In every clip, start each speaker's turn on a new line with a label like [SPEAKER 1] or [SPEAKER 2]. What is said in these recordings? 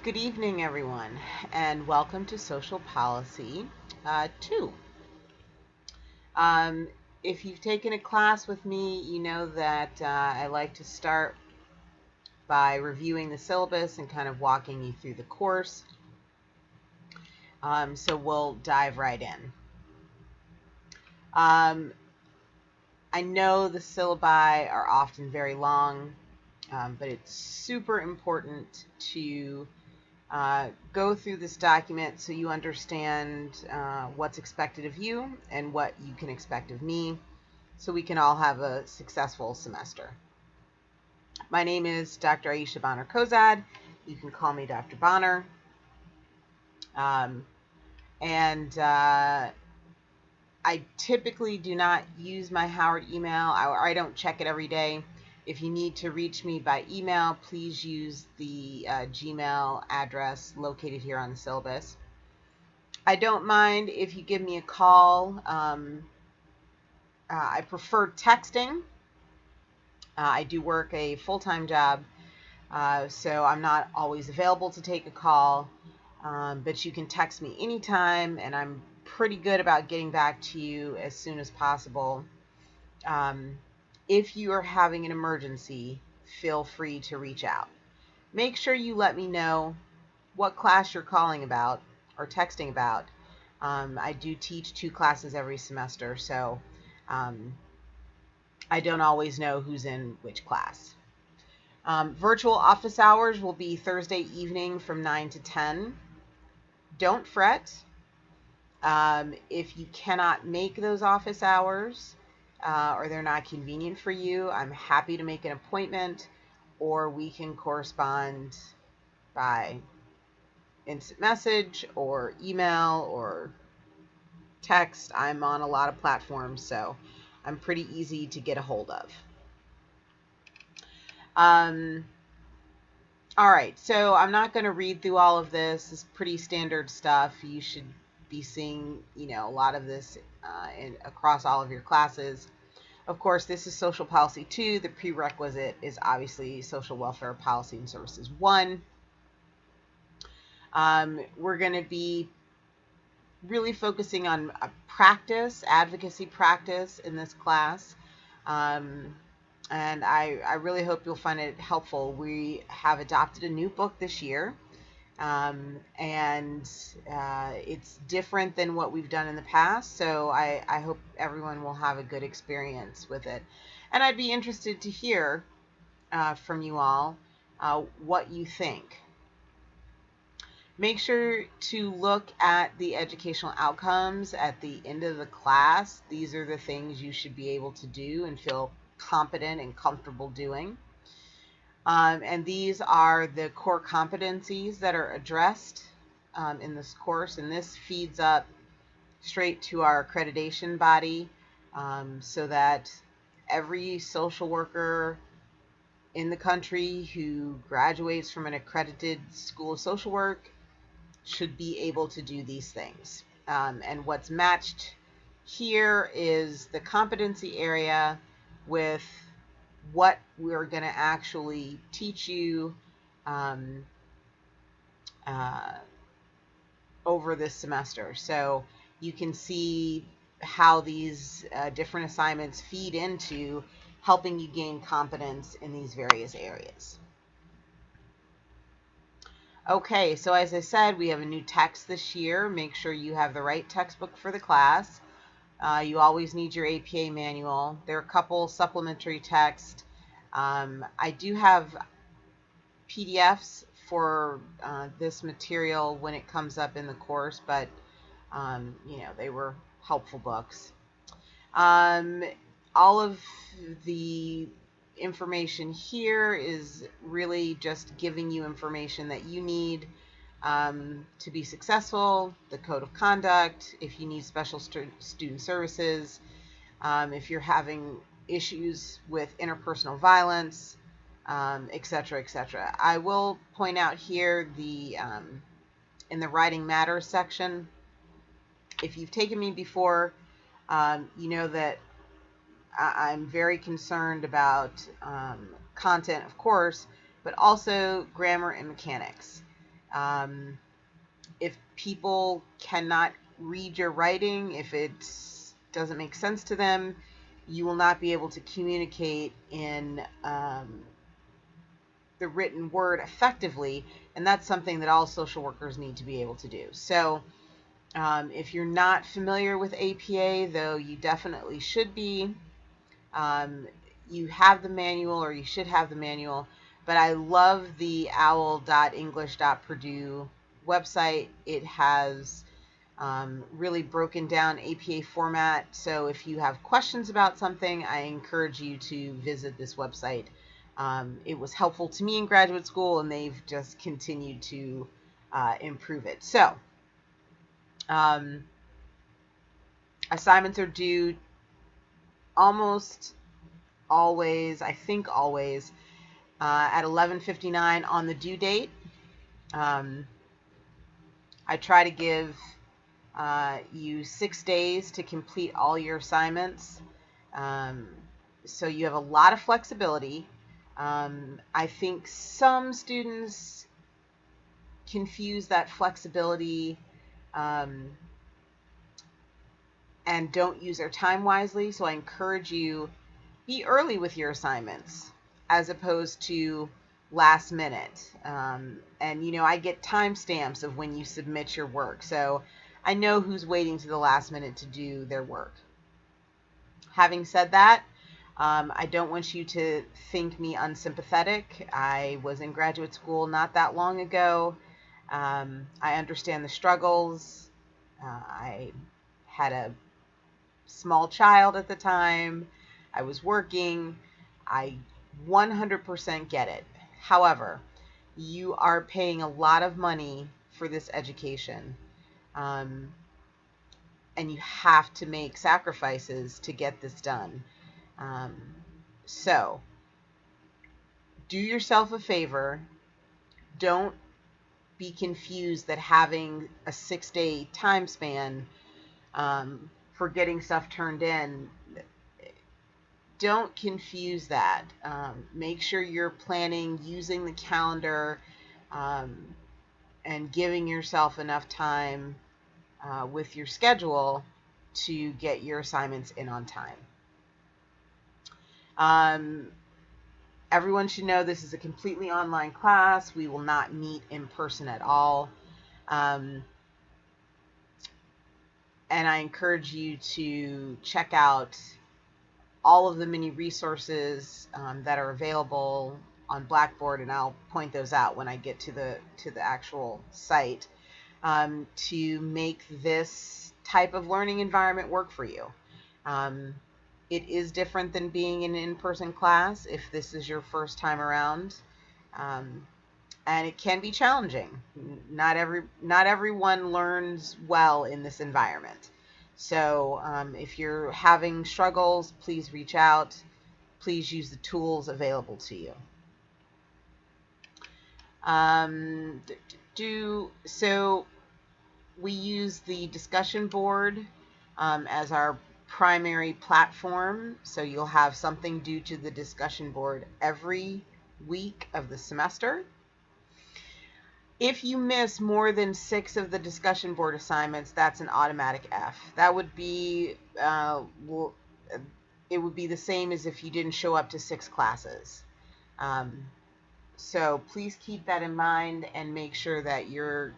[SPEAKER 1] Good evening, everyone, and welcome to Social Policy 2. Um, if you've taken a class with me, you know that I like to start by reviewing the syllabus and kind of walking you through the course. So we'll dive right in. Um, I know the syllabi are often very long, but it's super important to go through this document so you understand what's expected of you and what you can expect of me so we can all have a successful semester. My name is Dr. Aisha Bonner Kozad. You can call me Dr. Bonner. Um, and I typically do not use my Howard email. I don't check it every day. If you need to reach me by email, please use the Gmail address located here on the syllabus. I don't mind if you give me a call. I prefer texting. I do work a full-time job, so I'm not always available to take a call, but you can text me anytime, and I'm pretty good about getting back to you as soon as possible. Um, if you are having an emergency, feel free to reach out. Make sure you let me know what class you're calling about or texting about. I do teach 2 classes every semester, so um, I don't always know who's in which class. Virtual office hours will be Thursday evening from 9 to 10. Don't fret. If you cannot make those office hours or they're not convenient for you, I'm happy to make an appointment, or we can correspond by instant message or email or text. I'm on a lot of platforms, so I'm pretty easy to get a hold of. Um, all right, so I'm not going to read through all of this. It's pretty standard stuff. You should be seeing, a lot of this across all of your classes. Of course, this is Social Policy 2. The prerequisite is obviously Social Welfare Policy and Services 1. We're going to be really focusing on advocacy practice in this class. And I really hope you'll find it helpful. We have adopted a new book this year, and it's different than what we've done in the past, so I hope everyone will have a good experience with it. And I'd be interested to hear from you all what you think. Make sure to look at the educational outcomes at the end of the class. These are the things you should be able to do and feel competent and comfortable doing. And these are the core competencies that are addressed in this course, and this feeds up straight to our accreditation body, so that every social worker in the country who graduates from an accredited school of social work should be able to do these things. And what's matched here is the competency area with what we're going to actually teach you um, uh, over this semester. So you can see how these different assignments feed into helping you gain competence in these various areas. Okay, so as I said, we have a new text this year. Make sure you have the right textbook for the class. You always need your APA manual. There are a couple supplementary texts. I do have PDFs for this material when it comes up in the course, but they were helpful books. All of the information here is really just giving you information that you need to be successful, the code of conduct, if you need special student services, if you're having issues with interpersonal violence, etc., etc. I will point out here in the Writing Matters section, if you've taken me before, you know that I'm very concerned about content, of course, but also grammar and mechanics. If people cannot read your writing, if it doesn't make sense to them, you will not be able to communicate in the written word effectively, and that's something that all social workers need to be able to do. So if you're not familiar with APA, though you definitely should be, you have the manual, or you should have the manual, but I love the owl.english.purdue website. It has really broken down APA format. So if you have questions about something, I encourage you to visit this website. It was helpful to me in graduate school, and they've just continued to improve it. So assignments are due almost always, I think always, at 11:59 on the due date. I try to give you 6 days to complete all your assignments. So you have a lot of flexibility. I think some students confuse that flexibility and don't use their time wisely. So I encourage you, be early with your assignments as opposed to last minute. And, I get timestamps of when you submit your work. So I know who's waiting to the last minute to do their work. Having said that, I don't want you to think me unsympathetic. I was in graduate school not that long ago. I understand the struggles. I had a small child at the time. I was working. I 100% get it. However, you are paying a lot of money for this education. And you have to make sacrifices to get this done. So do yourself a favor. Don't be confused that having a 6-day time span for getting stuff turned in, don't confuse that. Make sure you're planning using the calendar and giving yourself enough time with your schedule to get your assignments in on time. Everyone should know this is a completely online class. We will not meet in person at all. And I encourage you to check out all of the many resources that are available on Blackboard, and I'll point those out when I get to the actual site, to make this type of learning environment work for you. It is different than being in an in-person class if this is your first time around, and it can be challenging. Not everyone learns well in this environment. So if you're having struggles, please reach out. Please use the tools available to you. So we use the discussion board as our primary platform. So you'll have something due to the discussion board every week of the semester. If you miss more than 6 of the discussion board assignments, that's an automatic F. That would be, it would be the same as if you didn't show up to 6 classes. So please keep that in mind and make sure that you're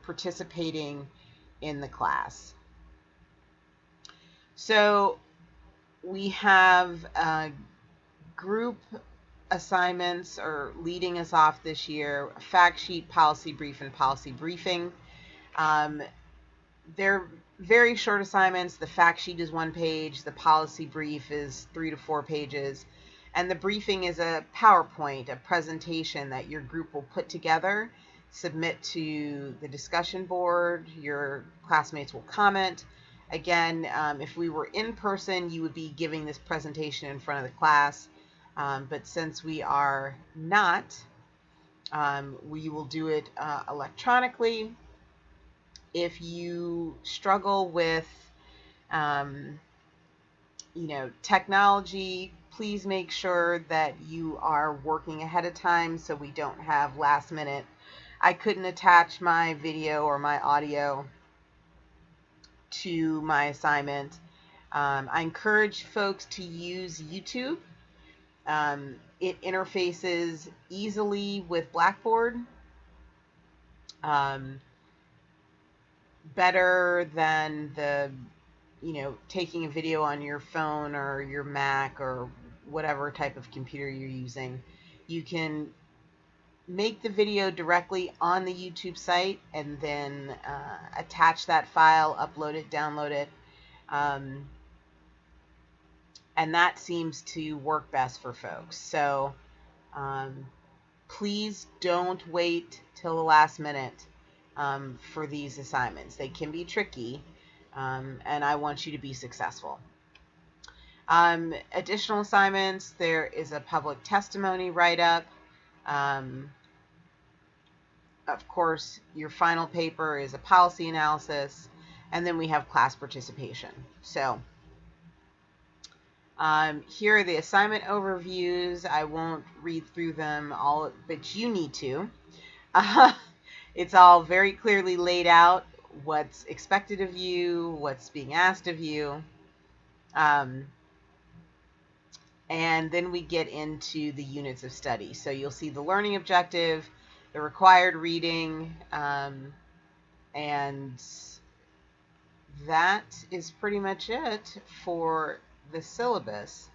[SPEAKER 1] participating in the class. So we have group assignments are leading us off this year: fact sheet, policy brief, and policy briefing. They're very short assignments. The fact sheet is 1 page. The policy brief is 3 to 4 pages. And the briefing is a PowerPoint, a presentation that your group will put together, submit to the discussion board. Your classmates will comment. Again, if we were in person, you would be giving this presentation in front of the class. But since we are not, we will do it electronically. If you struggle with, technology, please make sure that you are working ahead of time so we don't have last minute I couldn't attach my video or my audio to my assignment. I encourage folks to use YouTube. It interfaces easily with Blackboard, better than taking a video on your phone or your Mac or whatever type of computer you're using. You can make the video directly on the YouTube site and then attach that file, upload it, download it. And that seems to work best for folks. So please don't wait till the last minute for these assignments. They can be tricky, and I want you to be successful. Additional assignments, there is a public testimony write-up. Of course, your final paper is a policy analysis, and then we have class participation. So here are the assignment overviews. I won't read through them all, but you need to. It's all very clearly laid out, what's expected of you, what's being asked of you. And then we get into the units of study. So you'll see the learning objective, the required reading, and that is pretty much it for the syllabus.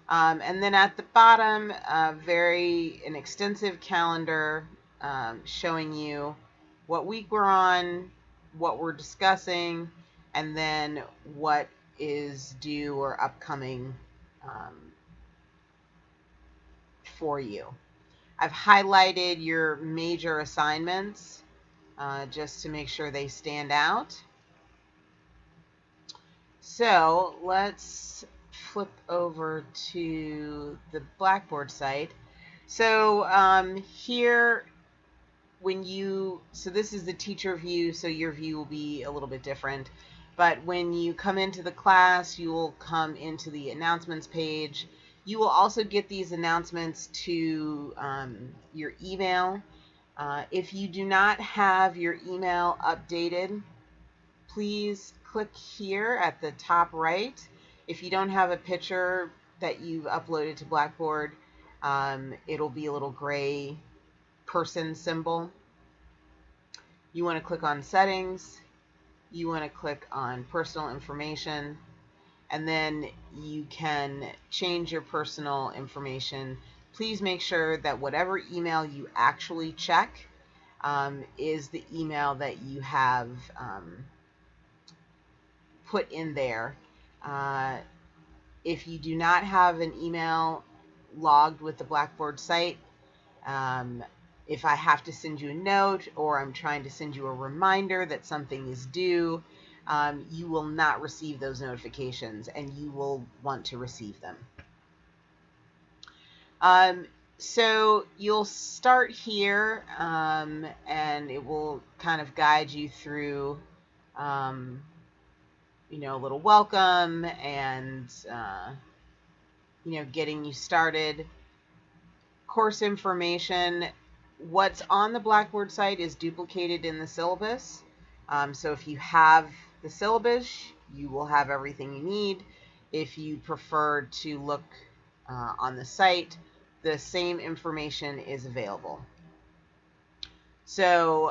[SPEAKER 1] And then at the bottom, an extensive calendar showing you what week we're on, what we're discussing, and then what is due or upcoming for you. I've highlighted your major assignments just to make sure they stand out. So let's flip over to the Blackboard site. So here, so this is the teacher view, so your view will be a little bit different. But when you come into the class, you will come into the announcements page. You will also get these announcements to your email. If you do not have your email updated, please click here at the top right. If you don't have a picture that you've uploaded to Blackboard, it'll be a little gray person symbol. You want to click on settings. You want to click on personal information, and then you can change your personal information. Please make sure that whatever email you actually check is the email that you have put in there. If you do not have an email logged with the Blackboard site, if I have to send you a note or I'm trying to send you a reminder that something is due, you will not receive those notifications, and you will want to receive them. So you'll start here, and it will kind of guide you through a little welcome and getting you started. Course information. What's on the Blackboard site is duplicated in the syllabus. So if you have the syllabus, you will have everything you need. If you prefer to look on the site, the same information is available. So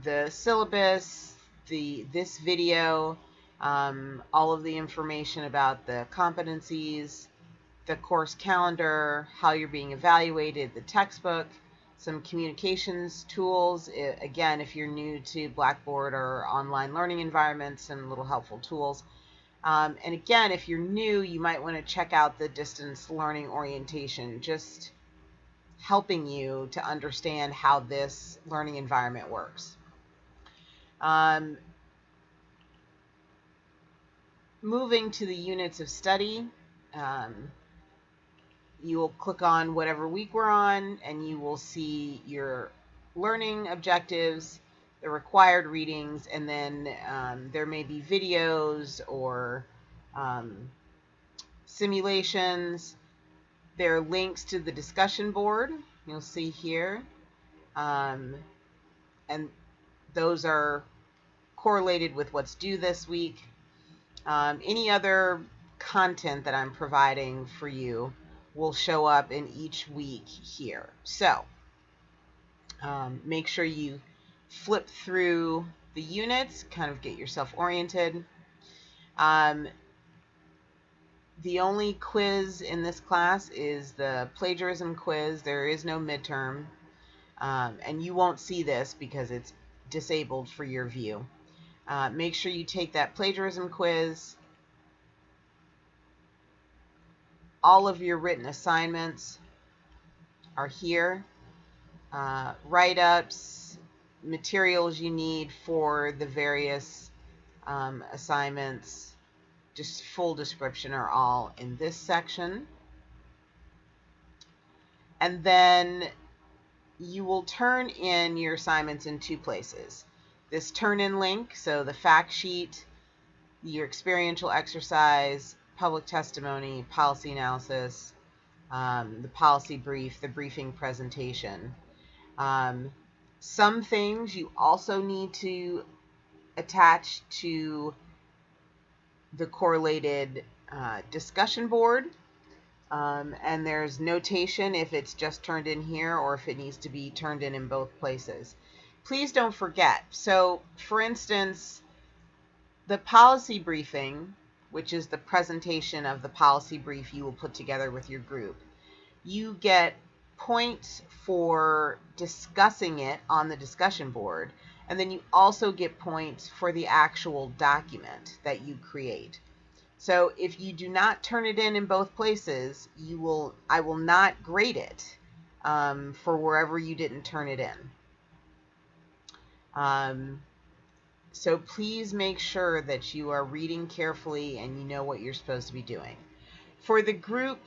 [SPEAKER 1] the syllabus, this video, all of the information about the competencies, the course calendar, how you're being evaluated, the textbook, some communications tools. Again, if you're new to Blackboard or online learning environments, some little helpful tools. And again, if you're new, you might want to check out the distance learning orientation, just helping you to understand how this learning environment works. Moving to the units of study, you will click on whatever week we're on, and you will see your learning objectives, the required readings, and then there may be videos or simulations. There are links to the discussion board, you'll see here. and those are correlated with what's due this week. Any other content that I'm providing for you will show up in each week here. So make sure you flip through the units, kind of get yourself oriented. The only quiz in this class is the plagiarism quiz. There is no midterm, and you won't see this because it's disabled for your view. Make sure you take that plagiarism quiz. All of your written assignments are here. Write-ups, materials you need for the various assignments, just full description are all in this section. And then you will turn in your assignments in two places. This turn-in link, so the fact sheet, your experiential exercise, public testimony, policy analysis, the policy brief, the briefing presentation. Some things you also need to attach to the correlated discussion board, and there's notation if it's just turned in here or if it needs to be turned in both places. Please don't forget. So, for instance, the policy briefing, which is the presentation of the policy brief you will put together with your group, you get points for discussing it on the discussion board, and then you also get points for the actual document that you create. So if you do not turn it in both places, I will not grade it for wherever you didn't turn it in. So please make sure that you are reading carefully and you know what you're supposed to be doing. For the group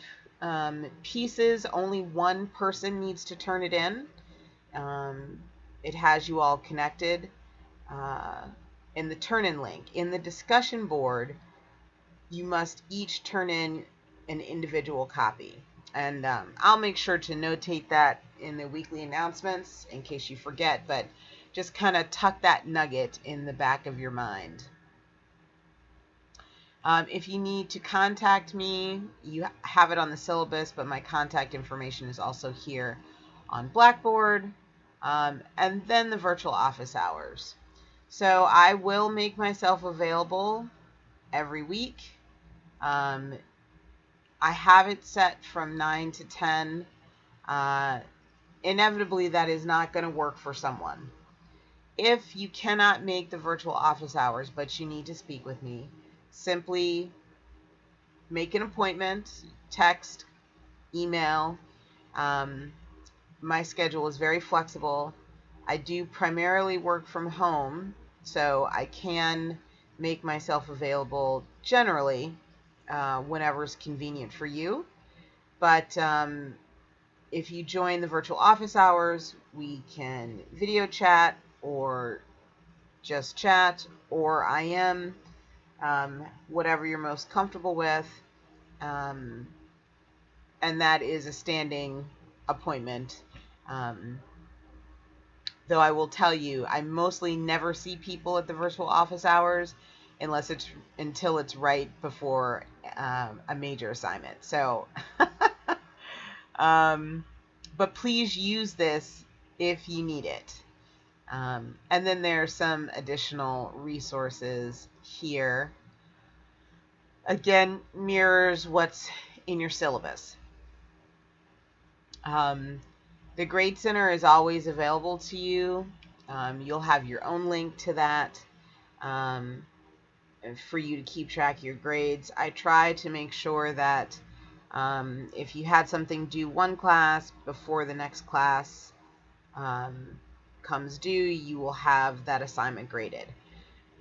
[SPEAKER 1] pieces, only one person needs to turn it in. It has you all connected in the turn-in link. In the discussion board, you must each turn in an individual copy. And I'll make sure to notate that in the weekly announcements in case you forget, but just kind of tuck that nugget in the back of your mind. If you need to contact me, you have it on the syllabus, but my contact information is also here on Blackboard. And then the virtual office hours. So I will make myself available every week. I have it set from 9 to 10. Inevitably, that is not going to work for someone. If you cannot make the virtual office hours, but you need to speak with me, simply make an appointment, text, email. My schedule is very flexible. I do primarily work from home, so I can make myself available generally whenever it's convenient for you. But if you join the virtual office hours, we can video chat or just chat or IM, whatever you're most comfortable with. And that is a standing appointment. Though I will tell you, I mostly never see people at the virtual office hours until it's right before a major assignment. So, but please use this if you need it. And then there are some additional resources here. Again, mirrors what's in your syllabus. The Grade Center is always available to you. You'll have your own link to that for you to keep track of your grades. I try to make sure that if you had something due one class before the next class comes due, you will have that assignment graded.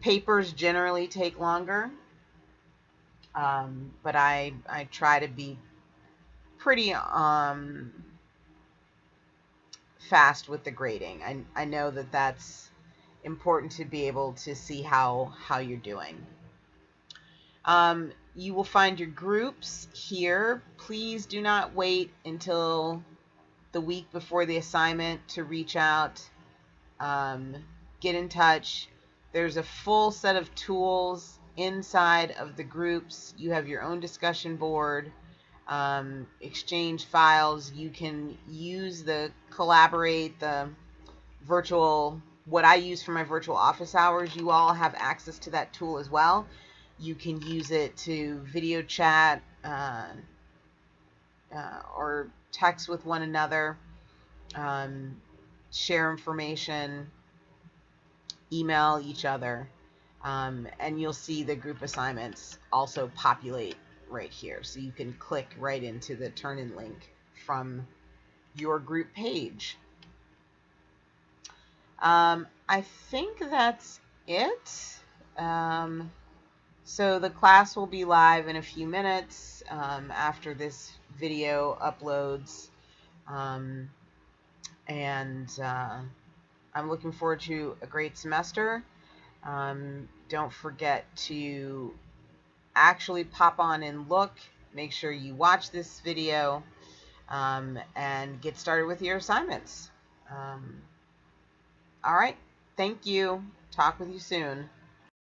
[SPEAKER 1] Papers generally take longer, but I try to be pretty fast with the grading. I know that that's important to be able to see how you're doing. You will find your groups here. Please do not wait until the week before the assignment to reach out. get in touch. There's a full set of tools inside of the groups. You have your own discussion board, exchange files. You can use the Collaborate, the virtual, what I use for my virtual office hours. You all have access to that tool as well. You can use it to video chat or text with one another, share information, email each other, and you'll see the group assignments also populate right here. So you can click right into the Turnitin link from your group page. I think that's it. So the class will be live in a few minutes after this video uploads. I'm looking forward to a great semester. Don't forget to actually pop on and look. Make sure you watch this video and get started with your assignments. All right. Thank you. Talk with you soon.